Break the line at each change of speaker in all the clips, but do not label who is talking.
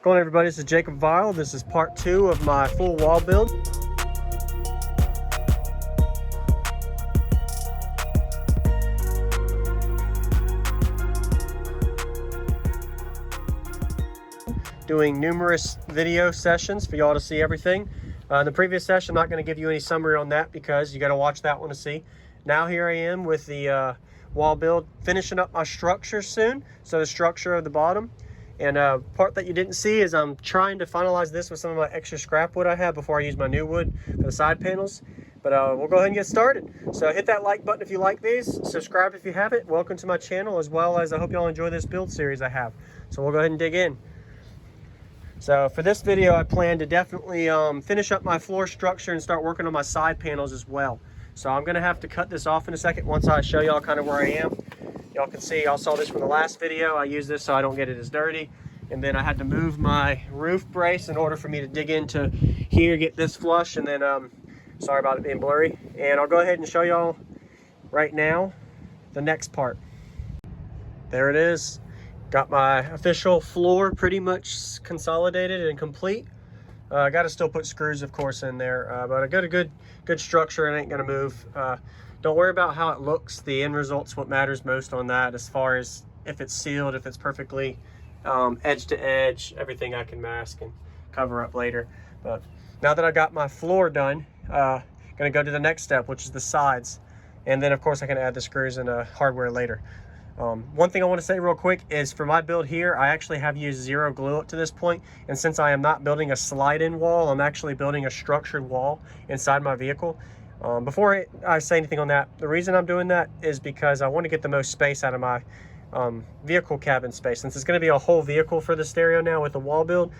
going on, everybody? This is JacobViral. This is part 2 of my full wall build. Doing numerous video sessions for y'all to see everything. In the previous session, I'm not going to give you any summary on that because you got to watch that one to see. Now here I am with the wall build, finishing up my structure soon. So the structure of the bottom. And part that you didn't see is I'm trying to finalize this with some of my extra scrap wood I have before I use my new wood for the side panels. But we'll go ahead and get started. So hit that like button if you like these. Subscribe if you haven't. Welcome to my channel, as well as I hope y'all enjoy this build series I have. So we'll go ahead and dig in. So for this video, I plan to definitely finish up my floor structure and start working on my side panels as well. So I'm gonna have to cut this off in a second once I show y'all kind of where I am. Y'all can see, y'all saw this from the last video. I use this so I don't get it as dirty. And then I had to move my roof brace in order for me to dig into here, get this flush, and then, sorry about it being blurry. And I'll go ahead and show y'all right now the next part. There it is. Got my official floor pretty much consolidated and complete. I got to still put screws, of course, in there, but I got a good structure and ain't gonna move. Don't worry about how it looks. The end result's what matters most on that, as far as if it's sealed, if it's perfectly edge to edge, everything I can mask and cover up later. But now that I got my floor done, gonna go to the next step, which is the sides. And then of course I can add the screws and hardware later. One thing I want to say real quick is for my build here, I actually have used zero glue up to this point. And since I am not building a slide-in wall, I'm actually building a structured wall inside my vehicle. Before I say anything on that, the reason I'm doing that is because I want to get the most space out of my vehicle cabin space. Since it's going to be a whole vehicle for the stereo now with the wall build,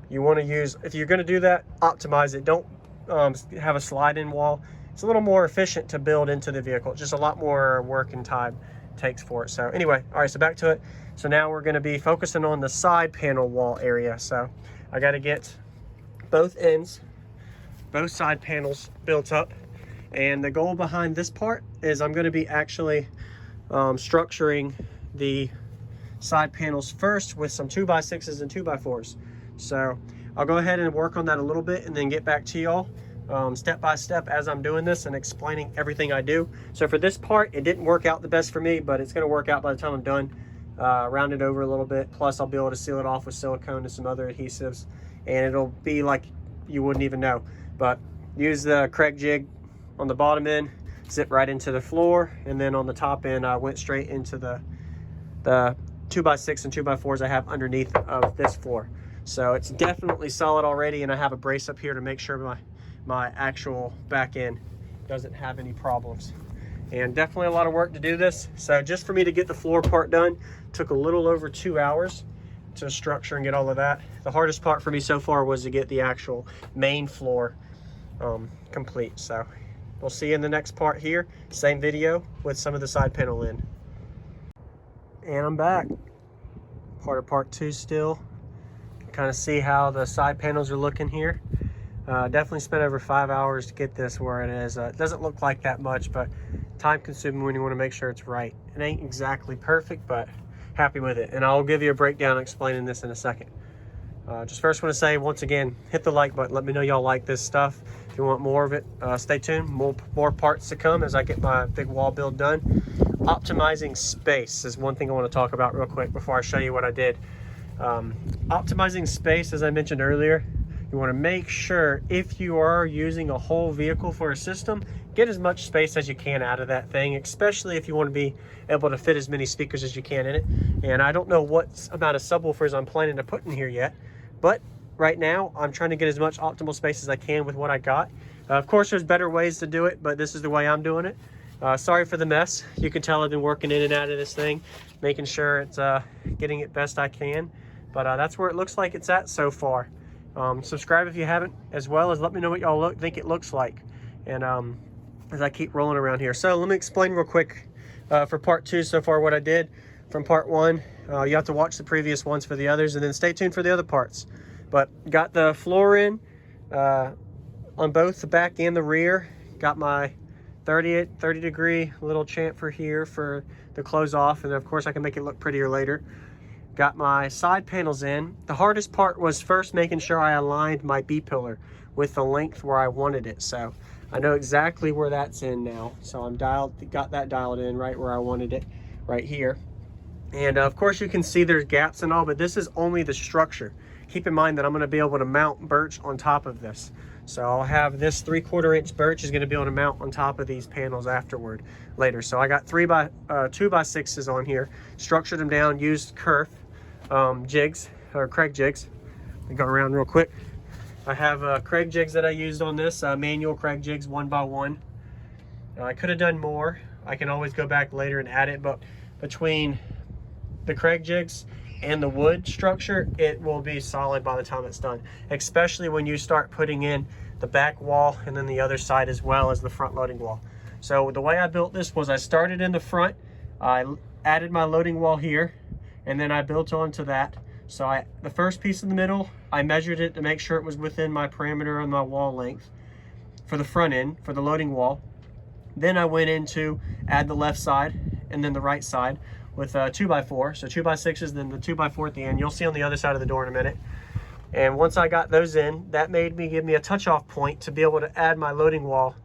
you want to use, if you're going to do that, optimize it. Don't have a slide-in wall. It's a little more efficient to build into the vehicle. It's just a lot more work and time takes for it. So anyway, all right, so back to it. So now we're going to be focusing on the side panel wall area. So I got to get both ends, both side panels built up. And the goal behind this part is I'm going to be actually structuring the side panels first with some 2x6s and 2x4s. So I'll go ahead and work on that a little bit and then get back to y'all step by step as I'm doing this and explaining everything I do. So for this part, it didn't work out the best for me, but it's going to work out by the time I'm done. Round it over a little bit. Plus I'll be able to seal it off with silicone and some other adhesives, and it'll be like you wouldn't even know. But use the Craig jig on the bottom end, zip right into the floor, and then on the top end I went straight into the 2x6 and 2x4s I have underneath of this floor. So it's definitely solid already, and I have a brace up here to make sure my actual back end doesn't have any problems. And definitely a lot of work to do this. So just for me to get the floor part done took a little over 2 hours to structure and get all of that. The hardest part for me so far was to get the actual main floor complete. So we'll see you in the next part here. Same video with some of the side panel in. And I'm back. Part of part 2 still. Kind of see how the side panels are looking here. Definitely spent over 5 hours to get this where it is. It doesn't look like that much, but time consuming when you want to make sure it's right. It ain't exactly perfect, but happy with it. And I'll give you a breakdown explaining this in a second. Just first want to say, once again, hit the like button. Let me know y'all like this stuff. If you want more of it, stay tuned. More parts to come as I get my big wall build done. Optimizing space is one thing I want to talk about real quick before I show you what I did. Optimizing space, as I mentioned earlier, you want to make sure if you are using a whole vehicle for a system, get as much space as you can out of that thing, especially if you want to be able to fit as many speakers as you can in it. And I don't know what amount of subwoofers I'm planning to put in here yet, but right now I'm trying to get as much optimal space as I can with what I got. Of course, there's better ways to do it, but this is the way I'm doing it. Sorry for the mess. You can tell I've been working in and out of this thing, making sure it's getting it best I can. But that's where it looks like it's at so far. Subscribe if you haven't, as well as let me know what y'all think it looks like. And as I keep rolling around here. So let me explain real quick for part 2 so far what I did from part 1. You have to watch the previous ones for the others, and then stay tuned for the other parts. But got the floor in on both the back and the rear. Got my 30 degree little chamfer here for the close off, and of course I can make it look prettier later. Got my side panels in. The hardest part was first making sure I aligned my B-pillar with the length where I wanted it. So I know exactly where that's in now. So I'm got that dialed in right where I wanted it, right here. And of course you can see there's gaps and all, but this is only the structure. Keep in mind that I'm going to be able to mount birch on top of this. So I'll have this 3/4 inch birch is going to be able to mount on top of these panels afterward later. So I got 2x6s on here, structured them down, used kerf jigs or Craig jigs. Let me go around real quick. I have Craig jigs that I used on this, manual Craig jigs 1x1. I could have done more. I can always go back later and add it, but between the Craig jigs and the wood structure, it will be solid by the time it's done, especially when you start putting in the back wall and then the other side as well as the front loading wall. So the way I built this was I started in the front, I added my loading wall here, and then I built onto that. So the first piece in the middle, I measured it to make sure it was within my parameter and my wall length for the front end, for the loading wall. Then I went in to add the left side and then the right side with 2x4, so 2x6s, then the 2x4 at the end. You'll see on the other side of the door in a minute. And once I got those in, that give me a touch-off point to be able to add my loading wall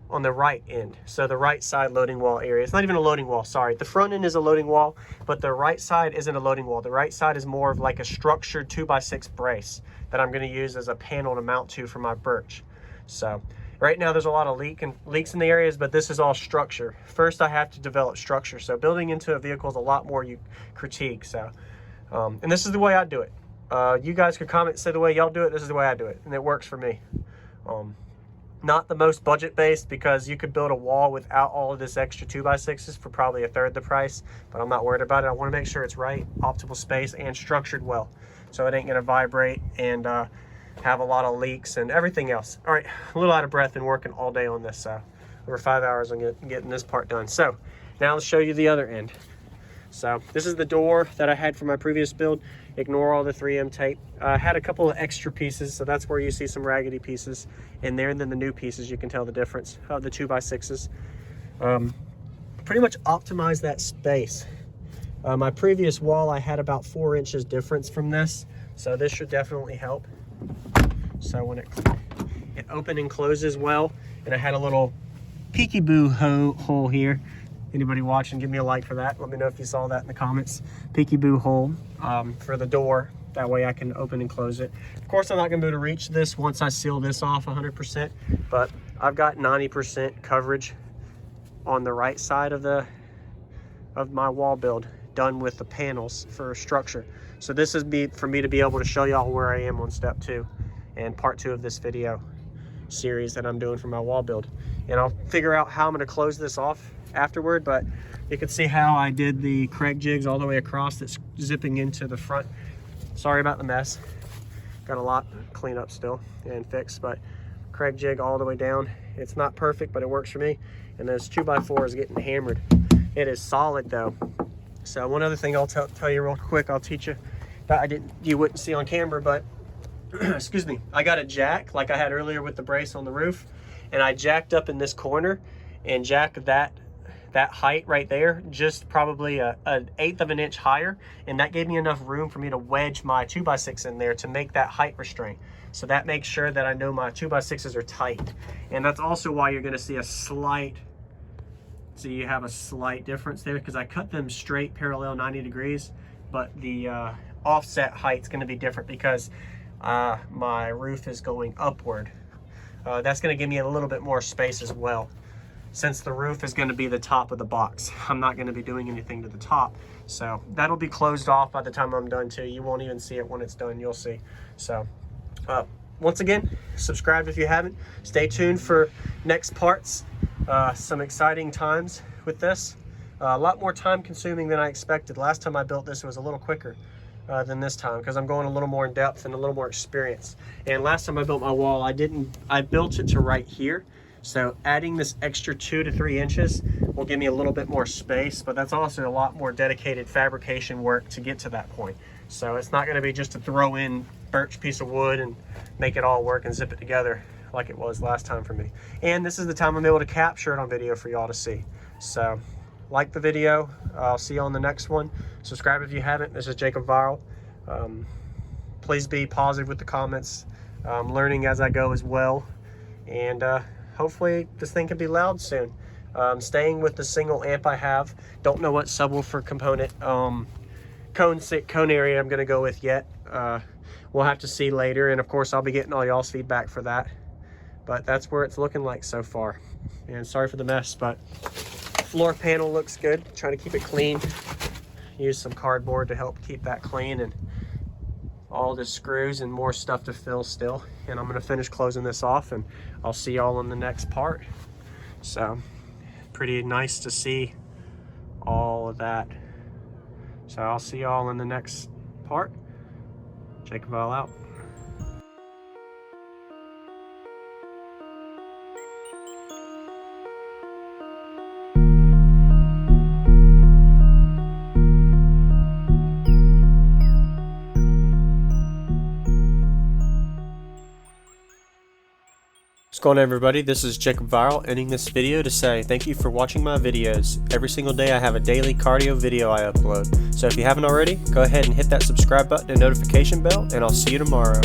on the right end. So the right side loading wall area. It's not even a loading wall, sorry. The front end is a loading wall, but the right side isn't a loading wall. The right side is more of like a structured 2x6 brace that I'm going to use as a panel to mount to for my birch. So right now there's a lot of leaks in the areas, but this is all structure. First I have to develop structure. So building into a vehicle is a lot more you critique. So, and this is the way I do it. You guys could comment, say the way y'all do it. This is the way I do it, and it works for me. Not the most budget based, because you could build a wall without all of this extra 2x6s for probably 1/3 the price, but I'm not worried about it. I want to make sure it's right, optimal space, and structured well, so it ain't gonna vibrate and have a lot of leaks and everything else. All right, a little out of breath and working all day on this, so over 5 hours on getting this part done. So now let's show you the other end. So this is the door that I had for my previous build. Ignore all the 3M tape. I had a couple of extra pieces, so that's where you see some raggedy pieces in there, and then the new pieces, you can tell the difference of the 2x6s. Pretty much optimize that space. My previous wall, I had about 4 inches difference from this, so this should definitely help. So when it opened and closes well, and I had a little peekaboo hole here. Anybody watching, give me a like for that. Let me know if you saw that in the comments. Peekaboo hole for the door. That way I can open and close it. Of course, I'm not gonna be able to reach this once I seal this off 100%, but I've got 90% coverage on the right side of my wall build done with the panels for structure. So this is for me to be able to show y'all where I am on step 2 and part 2 of this video series that I'm doing for my wall build. And I'll figure out how I'm gonna close this off afterward, but you can see how I did the Craig jigs all the way across that's zipping into the front. Sorry about the mess. Got a lot to clean up still and fix, but Craig jig all the way down. It's not perfect, but it works for me. And this 2x4 is getting hammered. It is solid though. So one other thing I'll tell you real quick, I'll teach you that you wouldn't see on camera, but excuse me, I got a jack like I had earlier with the brace on the roof, and I jacked up in this corner and jacked that height right there just probably an 1/8 of an inch higher, and that gave me enough room for me to wedge my 2x6 in there to make that height restraint. So that makes sure that I know my 2x6s are tight, and that's also why you're going to see a slight, so you have a slight difference there, because I cut them straight parallel 90 degrees, but the offset height's going to be different because my roof is going upward. That's going to give me a little bit more space as well, since the roof is going to be the top of the box. I'm not going to be doing anything to the top, so that'll be closed off by the time I'm done too. You won't even see it when it's done, you'll see. So once again, subscribe if you haven't. Stay tuned for next parts. Some exciting times with this. A lot more time consuming than I expected. Last time I built this, it was a little quicker than this time, because I'm going a little more in depth and a little more experience. And last time I built my wall, I built it to right here. So adding this extra 2 to 3 inches will give me a little bit more space, but that's also a lot more dedicated fabrication work to get to that point. So it's not going to be just to throw in birch piece of wood and make it all work and zip it together like it was last time for me. And this is the time I'm able to capture it on video for y'all to see. So like the video. I'll see you on the next one. Subscribe if you haven't. This is JacobViral. Please be positive with the comments. I'm learning as I go as well. And hopefully this thing can be loud soon. Staying with the single amp I have. Don't know what subwoofer component cone area I'm going to go with yet. We'll have to see later, and of course I'll be getting all y'all's feedback for that. But that's where it's looking like so far. And sorry for the mess, but floor panel looks good. Trying to keep it clean. Use some cardboard to help keep that clean, and all the screws and more stuff to fill still. And I'm going to finish closing this off, and I'll see y'all in the next part. So pretty nice to see all of that. So I'll see y'all in the next part. JacobViral out. What's going on, everybody? This is JacobViral, ending this video to say thank you for watching my videos. Every single day I have a daily cardio video I upload. So if you haven't already, go ahead and hit that subscribe button and notification bell, and I'll see you tomorrow.